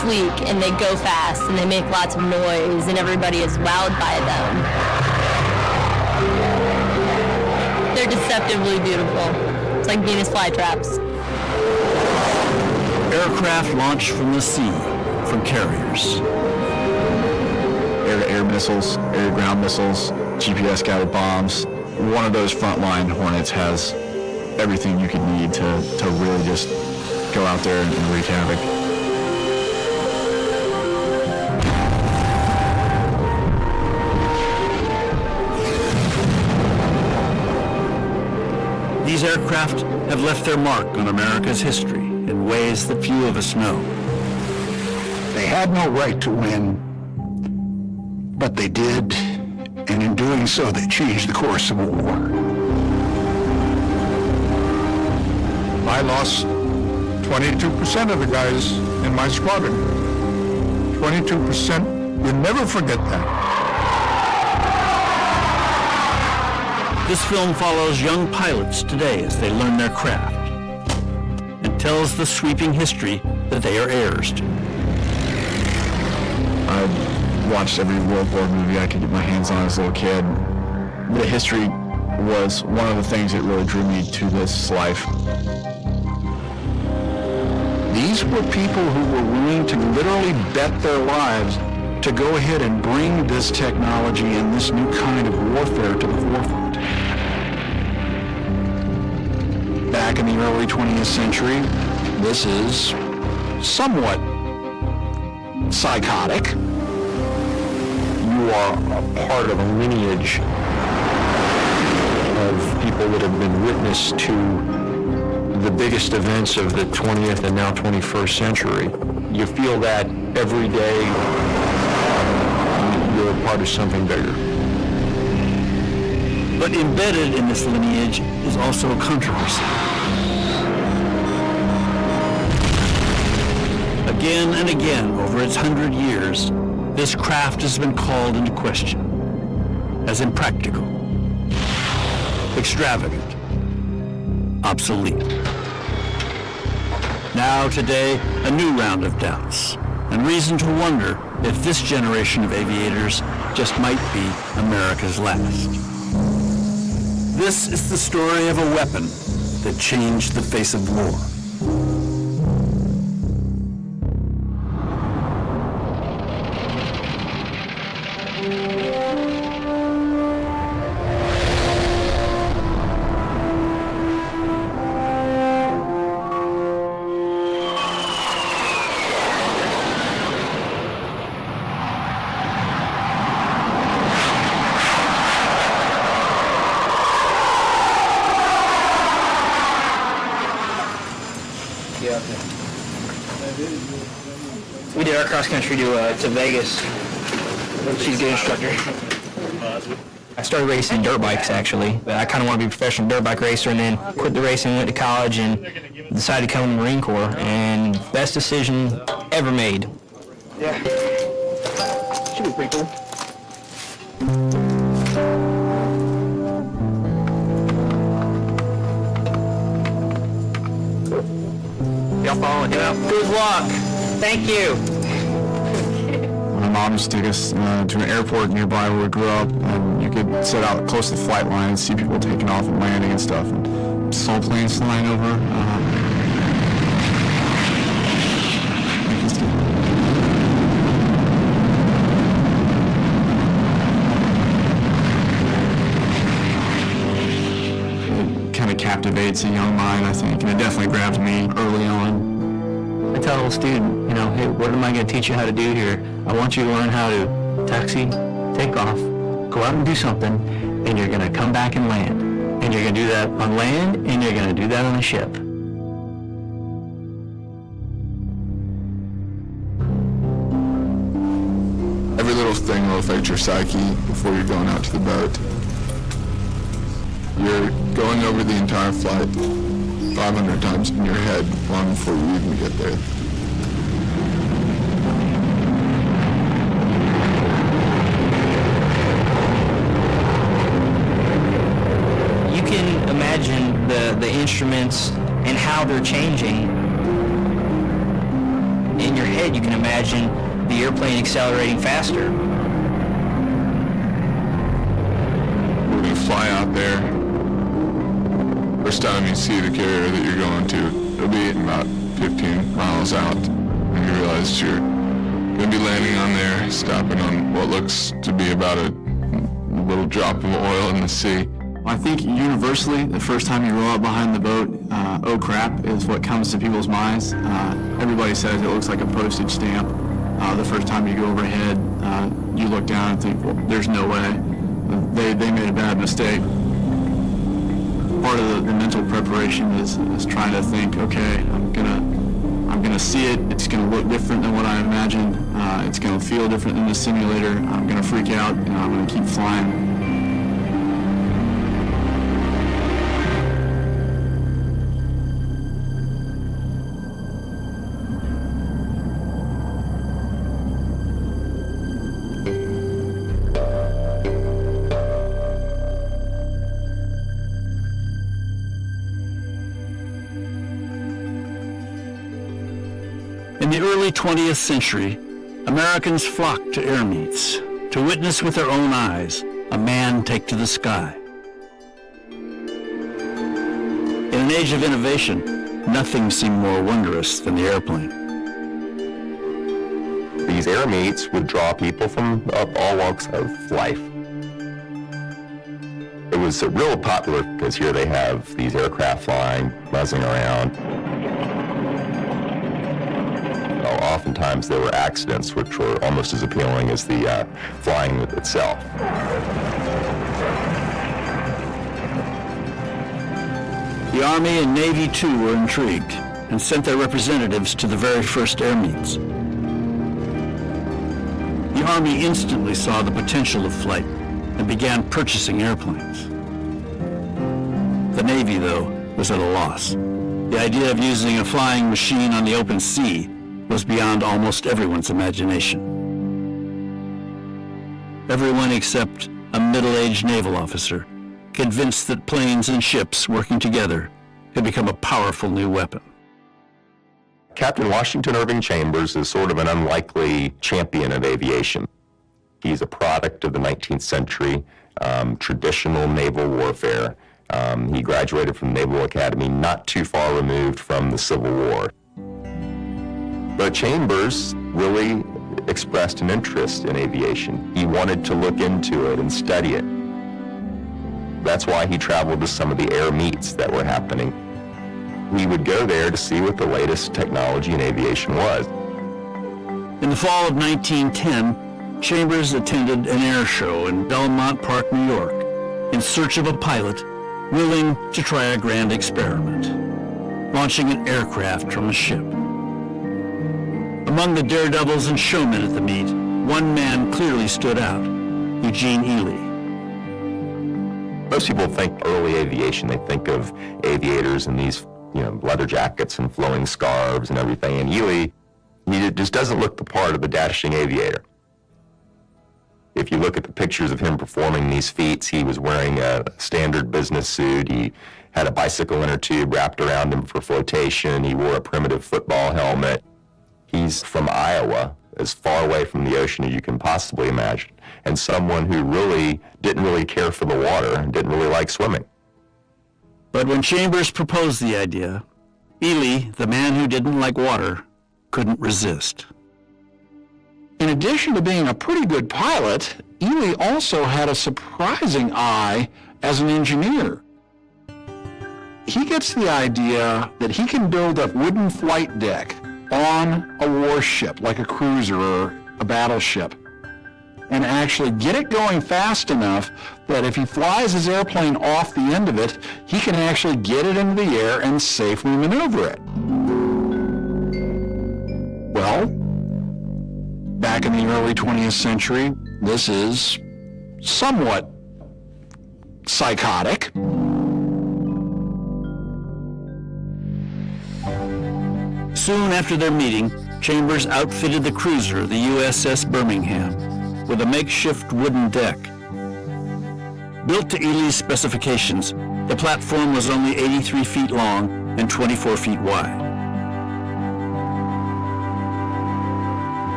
sleek and they go fast and they make lots of noise and everybody is wowed by them. They're deceptively beautiful. It's like Venus flytraps. Aircraft launched from the sea, from carriers. Air-to-air missiles, air-to-ground missiles, GPS-guided bombs. One of those frontline Hornets has everything you could need to really just go out there and wreak havoc. These aircraft have left their mark on America's history in ways that few of us know. They had no right to win, but they did, and in doing so, they changed the course of a war. I lost 22% of the guys in my squadron. 22%, you'll never forget that. This film follows young pilots today as they learn their craft and tells the sweeping history that they are heirs to. I watched every World War movie I could get my hands on as a little kid. The history was one of the things that really drew me to this life. These were people who were willing to literally bet their lives to go ahead and bring this technology and this new kind of warfare to the forefront. Back in the early 20th century, this is somewhat psychotic. You are a part of a lineage of people that have been witness to the biggest events of the 20th and now 21st century. You feel that every day you're a part of something bigger. But embedded in this lineage is also a controversy. Again and again, over its 100 years, this craft has been called into question as impractical, extravagant, obsolete. Now, today, a new round of doubts and reason to wonder if this generation of aviators just might be America's last. This is the story of a weapon that changed the face of war. We did our cross country to Vegas. She's a good instructor. I started racing dirt bikes actually. I kind of want to be a professional dirt bike racer, and then quit the racing, went to college, and decided to come in the Marine Corps. And best decision ever made. Yeah. Should be pretty cool. Y'all following? Yeah. Good luck. Thank you. My mom just took us to an airport nearby where we grew up, and you could sit out close to the flight line and see people taking off and landing and stuff, and saw planes flying over. It kind of captivates a young mind, I think, and it definitely grabbed me early on. I tell a student, hey, what am I going to teach you how to do here? I want you to learn how to taxi, take off, go out and do something, and you're going to come back and land. And you're going to do that on land, and you're going to do that on a ship. Every little thing will affect your psyche before you're going out to the boat. You're going over the entire flight 500 times in your head long before you even get there. You can imagine the instruments and how they're changing in your head. ahead, you can imagine the airplane accelerating faster. We're going to fly out there. First time you see the carrier that you're going to, it'll be about 15 miles out, and you realize you're going to be landing on there, stopping on what looks to be about a little drop of oil in the sea. I think universally, the first time you roll out behind the boat, oh crap, is what comes to people's minds. Everybody says it looks like a postage stamp. The first time you go overhead, you look down and think, well, there's no way. They made a bad mistake. Part of the mental preparation is trying to think, okay, I'm gonna see it. It's gonna look different than what I imagined. It's gonna feel different than the simulator. I'm gonna freak out, and I'm gonna keep flying. In the early 20th century, Americans flocked to air meets to witness with their own eyes a man take to the sky. In an age of innovation, nothing seemed more wondrous than the airplane. These air meets would draw people from all walks of life. It was real popular because here they have these aircraft flying, buzzing around. Oftentimes there were accidents which were almost as appealing as the flying itself. The Army and Navy too were intrigued and sent their representatives to the very first air meets. The Army instantly saw the potential of flight and began purchasing airplanes. The Navy, though, was at a loss. The idea of using a flying machine on the open sea was beyond almost everyone's imagination. Everyone except a middle-aged naval officer, convinced that planes and ships working together had become a powerful new weapon. Captain Washington Irving Chambers is sort of an unlikely champion of aviation. He's a product of the 19th century, traditional naval warfare. He graduated from the Naval Academy not too far removed from the Civil War. But Chambers really expressed an interest in aviation. He wanted to look into it and study it. That's why he traveled to some of the air meets that were happening. He would go there to see what the latest technology in aviation was. In the fall of 1910, Chambers attended an air show in Belmont Park, New York, in search of a pilot willing to try a grand experiment, launching an aircraft from a ship. Among the daredevils and showmen at the meet, one man clearly stood out, Eugene Ely. Most people think early aviation, they think of aviators in these, leather jackets and flowing scarves and everything. And Ely, he just doesn't look the part of the dashing aviator. If you look at the pictures of him performing these feats, he was wearing a standard business suit. He had a bicycle inner tube wrapped around him for flotation. He wore a primitive football helmet. He's from Iowa, as far away from the ocean as you can possibly imagine, and someone who really didn't really care for the water and didn't really like swimming. But when Chambers proposed the idea, Ely, the man who didn't like water, couldn't resist. In addition to being a pretty good pilot, Ely also had a surprising eye as an engineer. He gets the idea that he can build a wooden flight deck on a warship, like a cruiser or a battleship, and actually get it going fast enough that if he flies his airplane off the end of it, he can actually get it into the air and safely maneuver it. Well, back in the early 20th century, this is somewhat psychotic. Soon after their meeting, Chambers outfitted the cruiser, the USS Birmingham, with a makeshift wooden deck. Built to Ely's specifications, the platform was only 83 feet long and 24 feet wide.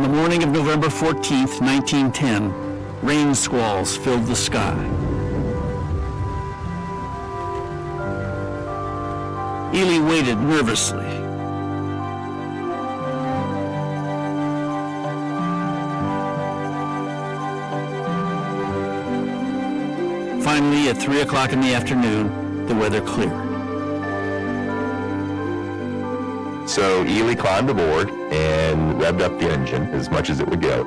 On the morning of November 14th, 1910, rain squalls filled the sky. Ely waited nervously. Finally, at 3 o'clock in the afternoon, the weather cleared. So Ely climbed aboard and revved up the engine as much as it would go.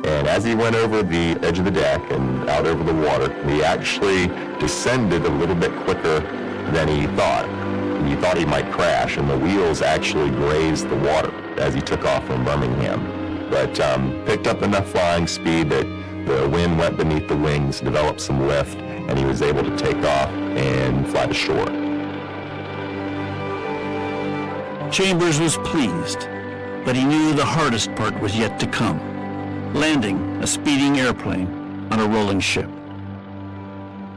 And as he went over the edge of the deck and out over the water, he actually descended a little bit quicker than he thought. He thought he might crash, and the wheels actually grazed the water as he took off from Birmingham. But picked up enough flying speed that the wind went beneath the wings, developed some lift, and he was able to take off and fly to shore. Chambers was pleased, but he knew the hardest part was yet to come: landing a speeding airplane on a rolling ship.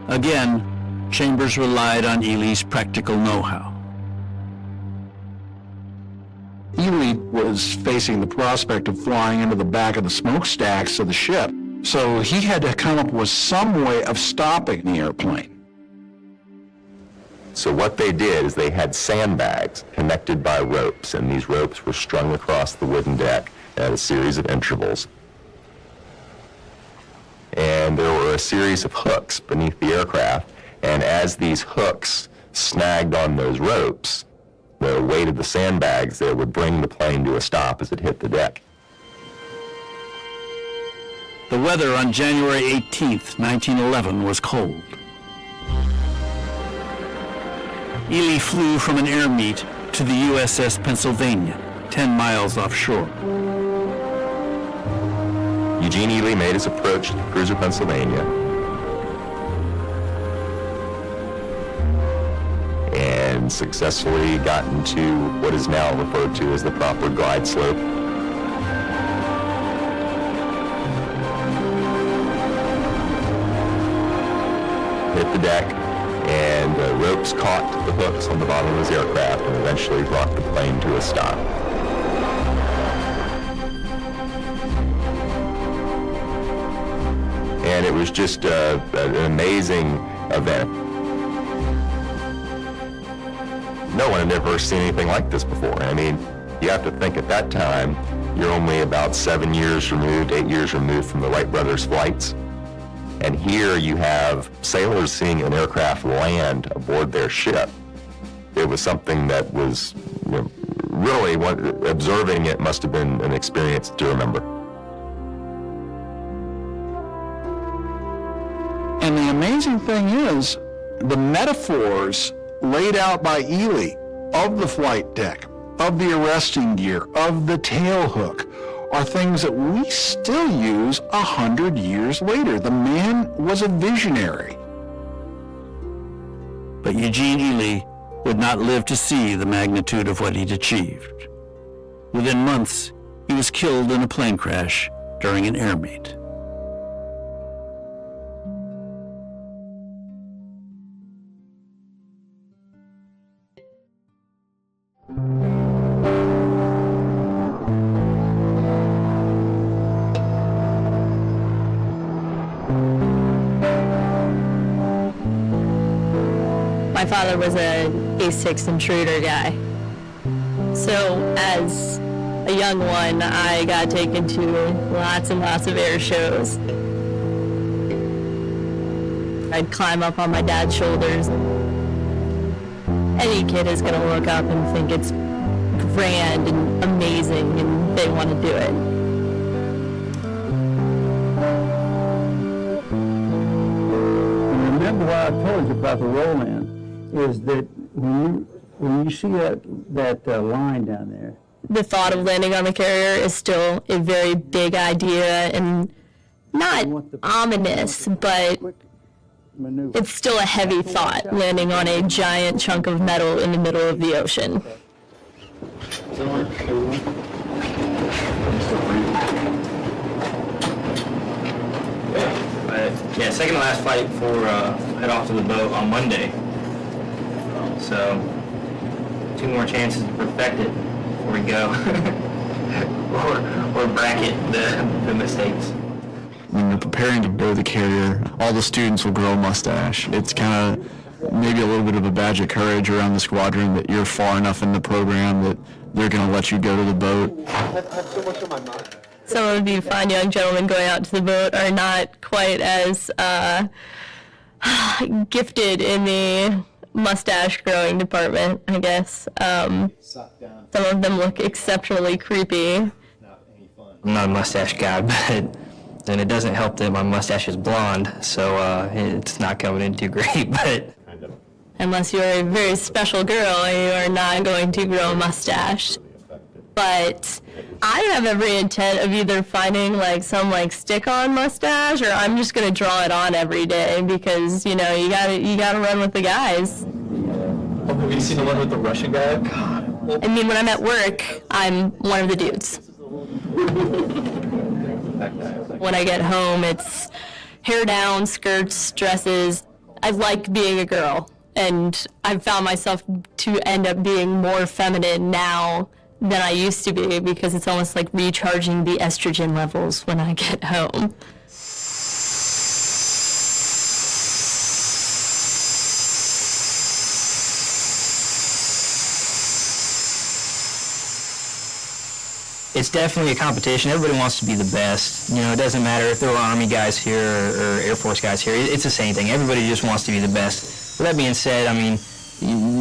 Again, Chambers relied on Ely's practical know-how. Ely was facing the prospect of flying into the back of the smokestacks of the ship, so he had to come up with some way of stopping the airplane. So what they did is they had sandbags connected by ropes, and these ropes were strung across the wooden deck at a series of intervals. And there were a series of hooks beneath the aircraft, and as these hooks snagged on those ropes, the weight of the sandbags there would bring the plane to a stop as it hit the deck. The weather on January 18th, 1911 was cold. Ely flew from an air meet to the USS Pennsylvania, 10 miles offshore. Eugene Ely made his approach to the cruiser Pennsylvania and successfully got into what is now referred to as the proper glide slope. Hit the deck, and the ropes caught the hooks on the bottom of his aircraft and eventually brought the plane to a stop. And it was just an amazing event. No one had ever seen anything like this before. I mean, you have to think at that time, you're only about 7 years removed, 8 years removed from the Wright brothers' flights. And here you have sailors seeing an aircraft land aboard their ship. It was something that was, really, observing it must have been an experience to remember. And the amazing thing is, the metaphors laid out by Ely of the flight deck, of the arresting gear, of the tail hook, are things that we still use 100 years later. The man was a visionary. But Eugene Ely would not live to see the magnitude of what he'd achieved. Within months, he was killed in a plane crash during an air meet. My father was a A6 intruder guy. So as a young one, I got taken to lots and lots of air shows. I'd climb up on my dad's shoulders. Any kid is gonna look up and think it's grand and amazing and they want to do it. Remember what I told you about the roll-in, is that when you see that line down there. The thought of landing on the carrier is still a very big idea and not ominous, but it's still a heavy thought, landing on a giant chunk of metal in the middle of the ocean. Yeah, second to last flight before head off to the boat on Monday. So 2 more chances to perfect it before we go. or bracket the mistakes. When you're preparing to go to the carrier, all the students will grow a mustache. It's kind of maybe a little bit of a badge of courage around the squadron that you're far enough in the program that they're going to let you go to the boat. Some of you fine young gentlemen going out to the boat are not quite as gifted in the mustache growing department, I guess. Some of them look exceptionally creepy. I'm not a mustache guy, but then it doesn't help that my mustache is blonde, so it's not coming in too great, but... Unless you're a very special girl, you are not going to grow a mustache. But I have every intent of either finding like some like stick-on mustache, or I'm just gonna draw it on every day because you know you gotta run with the guys. Have you seen the one with the Russian guy? I mean, when I'm at work, I'm one of the dudes. When I get home, it's hair down, skirts, dresses. I like being a girl, and I've found myself to end up being more feminine now than I used to be because it's almost like recharging the estrogen levels when I get home. It's definitely a competition. Everybody wants to be the best. You know, it doesn't matter if there were Army guys here or Air Force guys here. It's the same thing. Everybody just wants to be the best. With that being said, I mean,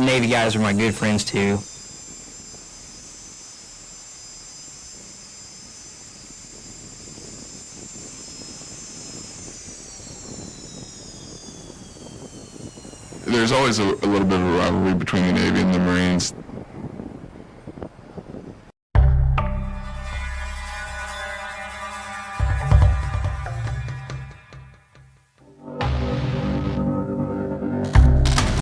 Navy guys are my good friends too. There's always a little bit of a rivalry between the Navy and the Marines.